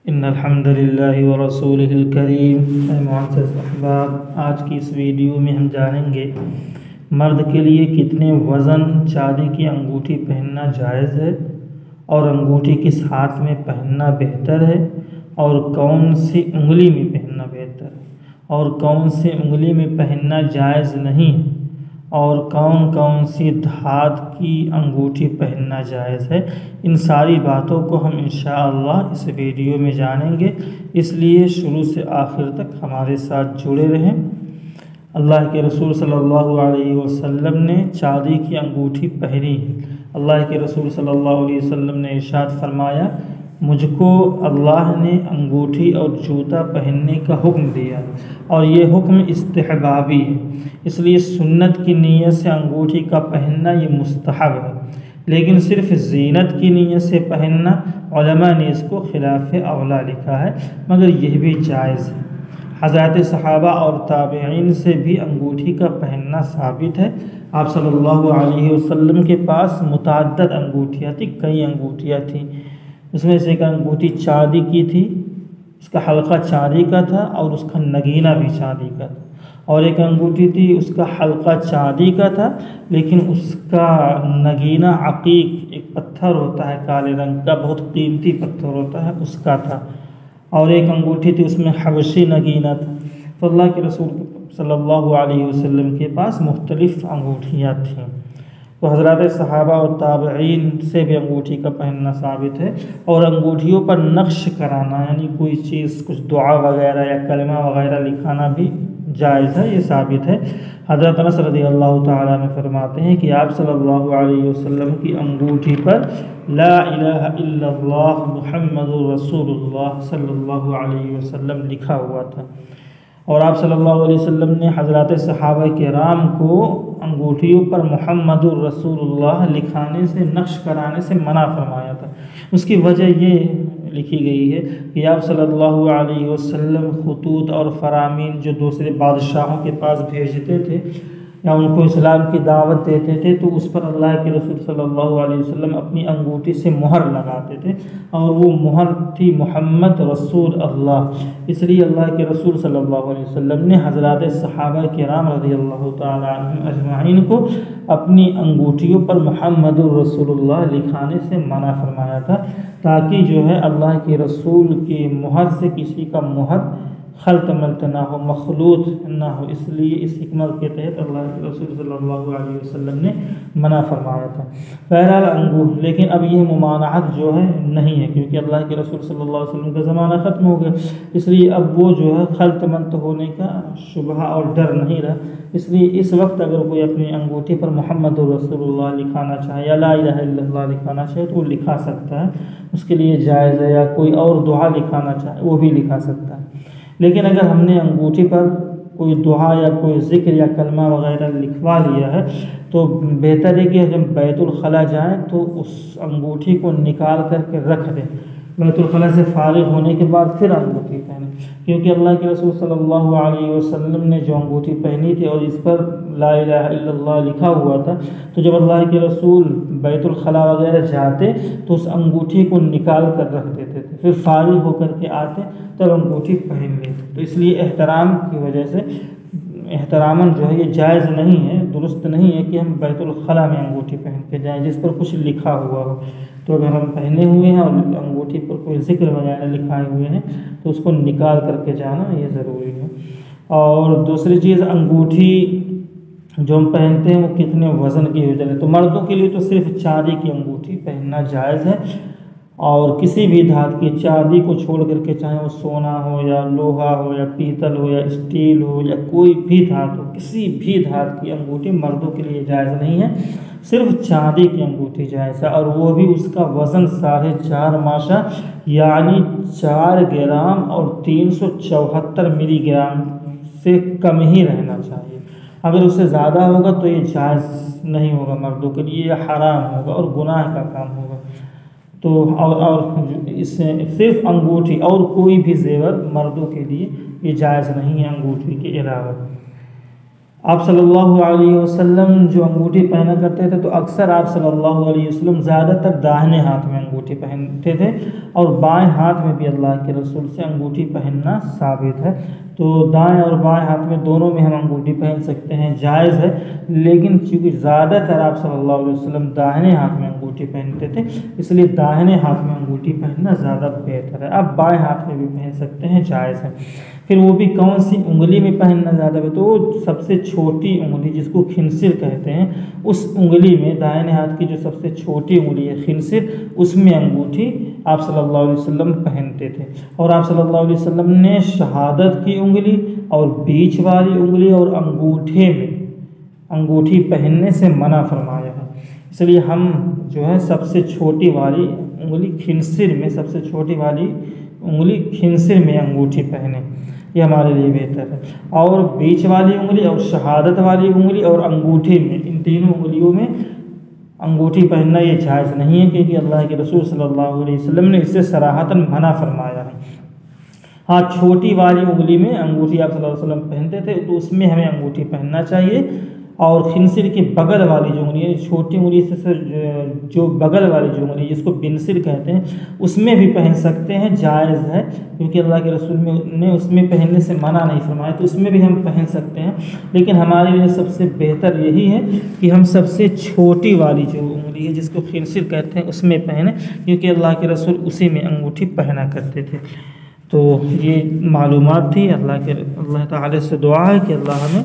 ان الحمد للہ ورسولہ الکریم۔ اے معزز احباب، آج کی اس ویڈیو میں ہم جانیں گے مرد کے لیے کتنے وزن چاندی کی انگوٹھی پہننا جائز ہے، اور انگوٹھی کس ہاتھ میں پہننا بہتر ہے، اور کون سی انگلی میں پہننا بہتر ہے، اور کون سی انگلی میں پہننا جائز نہیں ہے، اور کون کون سی دھات کی انگوٹھی پہننا جائز ہے۔ ان ساری باتوں کو ہم انشاءاللہ اس ویڈیو میں جانیں گے، اس لیے شروع سے آخر تک ہمارے ساتھ جڑے رہیں۔ اللہ کے رسول صلی اللہ علیہ وسلم نے چاندی کی انگوٹھی پہنی ہے۔ اللہ کے رسول صلی اللہ علیہ وسلم نے ارشاد فرمایا، مجھ کو اللہ نے انگوٹھی اور جوتا پہننے کا حکم دیا، اور یہ حکم استحبابی ہے، اس لیے سنت کی نیت سے انگوٹھی کا پہننا یہ مستحب ہے، لیکن صرف زینت کی نیت سے پہننا علماء نے اس کو خلاف اولا لکھا ہے، مگر یہ بھی جائز ہے۔ حضرات صحابہ اور تابعین سے بھی انگوٹھی کا پہننا ثابت ہے۔ آپ صلی اللہ علیہ وسلم کے پاس متعدد انگوٹھیاں تھیں، کئی انگوٹھیاں تھیں۔ اس میں سے ایک انگوٹھی چاندی کی تھی، اس کا حلقہ چاندی کا تھا اور اس کا نگینہ بھی چاندی کا تھا، اور ایک انگوٹھی تھی اس کا حلقہ چاندی کا تھا لیکن اس کا نگینہ عقیق، ایک پتھر ہوتا ہے کالے رنگ کا، بہت قیمتی پتھر ہوتا ہے، اس کا تھا، اور ایک انگوٹھی تھی اس میں حبشی نگینہ تھا۔ تو اللہ کے رسول صلی اللہ علیہ وسلم کے پاس مختلف انگوٹھیاں تھیں۔ تو حضرات صحابہ اور تابعین سے بھی انگوٹھی کا پہننا ثابت ہے، اور انگوٹھیوں پر نقش کرانا، یعنی کوئی چیز، کچھ دعا وغیرہ یا کلمہ وغیرہ لکھانا بھی جائز ہے، یہ ثابت ہے۔ حضرت انس رضی اللہ تعالیٰ عنہ فرماتے ہیں کہ آپ صلی اللہ علیہ وسلم کی انگوٹھی پر لا الہ الا اللہ محمد رسول اللہ صلی اللہ علیہ وسلم لکھا ہوا تھا، اور آپ صلی اللہ علیہ وسلم نے حضرات صحابہ کرام کو انگوٹھیوں پر محمد الرسول اللہ لکھانے سے، نقش کرانے سے منع فرمایا تھا۔ اس کی وجہ یہ لکھی گئی ہے کہ آپ صلی اللہ علیہ وسلم خطوط اور فرامین جو دوسرے بادشاہوں کے پاس بھیجتے تھے یا ان کو اسلام کی دعوت دیتے تھے، تو اس پر اللہ کے رسول صلی اللہ علیہ وسلم اپنی انگوٹھی سے مہر لگاتے تھے، اور وہ مہر تھی محمد رسول اللہ۔ اس لیے اللہ کے رسول صلی اللہ علیہ وسلم نے حضرات صحابہ کرام رضی اللہ تعالی عنہم اجمعین کو اپنی انگوٹھیوں پر محمد الرسول اللہ لکھانے سے منع فرمایا تھا، تاکہ جو ہے اللہ کے رسول کی مہر سے کسی کا مہر خلط ملط نہ ہو، مخلوط نہ ہو، اس لیے اس حکمت کے تحت اللہ کے رسول صلی اللہ علیہ وسلم نے منع فرمایا تھا۔ بہرحال لیکن اب یہ ممانعت جو ہے نہیں ہے، کیونکہ اللہ کے رسول صلی اللہ علیہ وسلم کا زمانہ ختم ہو گیا، اس لیے اب وہ جو ہے خلط ملط ہونے کا شبہ اور ڈر نہیں رہا۔ اس لیے اس وقت اگر کوئی اپنی انگوٹھی پر محمد رسول اللہ لکھانا چاہے یا لا الہ الا اللہ لکھانا چاہے تو وہ لکھا سکتا ہے، اس کے لیے جائز ہے، یا کوئی اور دعا لکھانا چاہے وہ بھی لکھا سکتا ہے۔ لیکن اگر ہم نے انگوٹھی پر کوئی دعا یا کوئی ذکر یا کلمہ وغیرہ لکھوا لیا ہے تو بہتر ہے کہ جب بیت الخلاء جائیں تو اس انگوٹھی کو نکال کر کے رکھ دیں، بیت الخلاء سے فارغ ہونے کے بعد پھر انگوٹھی پہنیں، کیونکہ اللہ کے رسول صلی اللہ علیہ وسلم نے جو انگوٹھی پہنی تھی اور اس پر لا الہ الا اللہ لکھا ہوا تھا، تو جب اللہ کے رسول بیت الخلاء وغیرہ جاتے تو اس انگوٹھی کو نکال کر رکھ دیتے تھے، پھر فارغ ہو کر کے آتے تب انگوٹھی پہن لیتے۔ تو اس لیے احترام کی وجہ سے احتراماً جو ہے یہ جائز نہیں ہے، درست نہیں ہے کہ ہم بیت الخلاء میں انگوٹھی پہن کے جائیں جس پر کچھ لکھا ہوا ہو۔ تو اگر ہم پہنے ہوئے ہیں اور انگوٹھی پر کوئی ذکر وغیرہ لکھائے ہوئے ہیں تو اس کو نکال کر کے جانا یہ ضروری ہے۔ اور دوسری چیز، انگوٹھی جو ہم پہنتے ہیں وہ کتنے وزن کی ہو جائے، تو مردوں کے لیے تو صرف چاندی کی انگوٹھی پہننا جائز ہے، اور کسی بھی دھات کی، چاندی کو چھوڑ کر کے چاہے وہ سونا ہو یا لوہا ہو یا پیتل ہو یا اسٹیل ہو یا کوئی بھی دھات ہو، کسی بھی دھات کی انگوٹھی مردوں کے لیے جائز نہیں ہے، صرف چاندی کی انگوٹھی جائز ہے، اور وہ بھی اس کا وزن 4.5 ماشا یعنی 4 گرام اور 374 ملی گرام سے کم ہی رہنا چاہیے۔ اگر اس سے زیادہ ہوگا تو یہ جائز نہیں ہوگا مردوں کے لیے، یہ حرام ہوگا اور گناہ کا کام ہوگا۔ تو اور اس سے صرف انگوٹھی اور کوئی بھی زیور مردوں کے لیے یہ جائز نہیں ہے انگوٹھی کے علاوہ۔ آپ صلی اللہ علیہ وسلم جو انگوٹھی پہنا کرتے تھے تو اکثر آپ صلی اللہ علیہ وسلم زیادہ تر داہنے ہاتھ میں انگوٹھی پہنتے تھے، اور بائیں ہاتھ میں بھی اللہ کے رسول سے انگوٹھی پہننا ثابت ہے۔ تو دائیں اور بائیں ہاتھ میں دونوں میں ہم انگوٹھی پہن سکتے ہیں، جائز ہے، لیکن چونکہ زیادہ تر آپ صلی اللہ علیہ وسلم داہنے ہاتھ میں انگوٹھی پہنتے تھے، اس لیے داہنے ہاتھ میں انگوٹھی پہننا زیادہ بہتر ہے۔ اب بائیں ہاتھ میں بھی پہن سکتے ہیں، جائز ہے۔ پھر وہ بھی کون سی انگلی میں پہننا زیادہ ہے؟ تو وہ سب سے چھوٹی انگلی جس کو خنصر کہتے ہیں، اس انگلی میں، دائیں ہاتھ کی جو سب سے چھوٹی انگلی ہے خنصر، اس میں انگوٹھی آپ صلی اللہ علیہ وسلم پہنتے تھے۔ اور آپ صلی اللہ علیہ وسلم نے شہادت کی انگلی اور بیچ والی انگلی اور انگوٹھے میں انگوٹھی پہننے سے منع فرمایا ہے، اس لیے ہم جو ہے سب سے چھوٹی والی انگلی خنصر میں، سب سے چھوٹی والی انگلی خنصر میں انگوٹھی پہنیں، یہ ہمارے لیے بہتر ہے۔ اور بیچ والی انگلی اور شہادت والی انگلی اور انگوٹھے میں، ان تینوں انگلیوں میں انگوٹھی پہننا یہ جائز نہیں ہے، کیونکہ اللہ کے رسول صلی اللہ علیہ وسلم نے اس سے صراحتاً منع فرمایا ہے۔ ہاں، چھوٹی والی انگلی میں انگوٹھی آپ صلی اللہ علیہ وسلم پہنتے تھے تو اس میں ہمیں انگوٹھی پہننا چاہیے، اور خنصر کی بغل والی جو انگلی ہے، چھوٹی انگلی سے جو بغل والی جو انگلی جس کو بنصر کہتے ہیں، اس میں بھی پہن سکتے ہیں، جائز ہے، کیونکہ اللہ کے رسول نے اس میں پہننے سے منع نہیں فرمایا، تو اس میں بھی ہم پہن سکتے ہیں، لیکن ہمارے لیے سب سے بہتر یہی ہے کہ ہم سب سے چھوٹی والی جو انگلی ہے جس کو خنصر کہتے ہیں اس میں پہنیں، کیونکہ اللہ کے رسول اسی میں انگوٹھی پہنا کرتے تھے۔ تو یہ معلومات تھی۔ اللہ تعالی سے دعا ہے کہ اللہ ہمیں،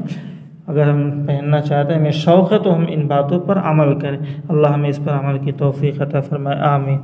اگر ہم پہننا چاہتے ہیں، ہمیں شوق ہے تو ہم ان باتوں پر عمل کریں، اللہ ہمیں اس پر عمل کی توفیق عطا فرمائے، آمین۔